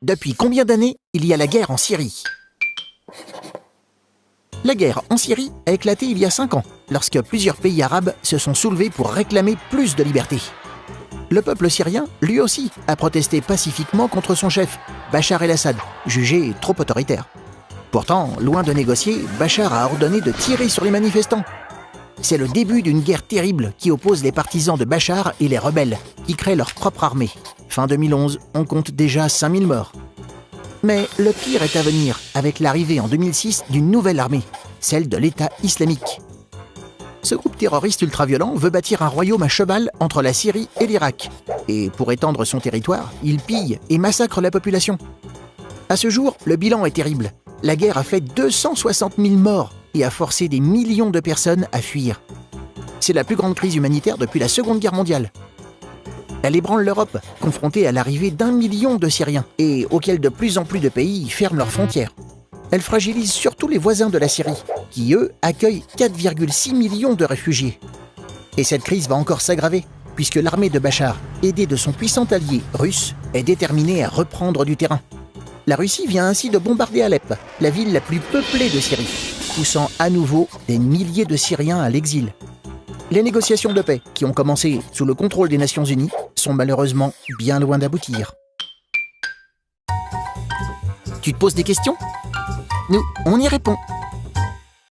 Depuis combien d'années il y a la guerre en Syrie? La guerre en Syrie a éclaté il y a 5 ans, lorsque plusieurs pays arabes se sont soulevés pour réclamer plus de liberté. Le peuple syrien, lui aussi, a protesté pacifiquement contre son chef, Bachar el-Assad, jugé trop autoritaire. Pourtant, loin de négocier, Bachar a ordonné de tirer sur les manifestants. C'est le début d'une guerre terrible qui oppose les partisans de Bachar et les rebelles, qui créent leur propre armée. Fin 2011, on compte déjà 5000 morts. Mais le pire est à venir, avec l'arrivée en 2006 d'une nouvelle armée, celle de l'État islamique. Ce groupe terroriste ultra-violent veut bâtir un royaume à cheval entre la Syrie et l'Irak. Et pour étendre son territoire, il pille et massacre la population. À ce jour, le bilan est terrible. La guerre a fait 260 000 morts et a forcé des millions de personnes à fuir. C'est la plus grande crise humanitaire depuis la Seconde Guerre mondiale. Elle ébranle l'Europe, confrontée à l'arrivée d'1 million de Syriens, et auquel de plus en plus de pays ferment leurs frontières. Elle fragilise surtout les voisins de la Syrie, qui, eux, accueillent 4,6 millions de réfugiés. Et cette crise va encore s'aggraver, puisque l'armée de Bachar, aidée de son puissant allié russe, est déterminée à reprendre du terrain. La Russie vient ainsi de bombarder Alep, la ville la plus peuplée de Syrie, poussant à nouveau des milliers de Syriens à l'exil. Les négociations de paix, qui ont commencé sous le contrôle des Nations Unies, sont malheureusement bien loin d'aboutir. Tu te poses des questions? Nous, on y répond.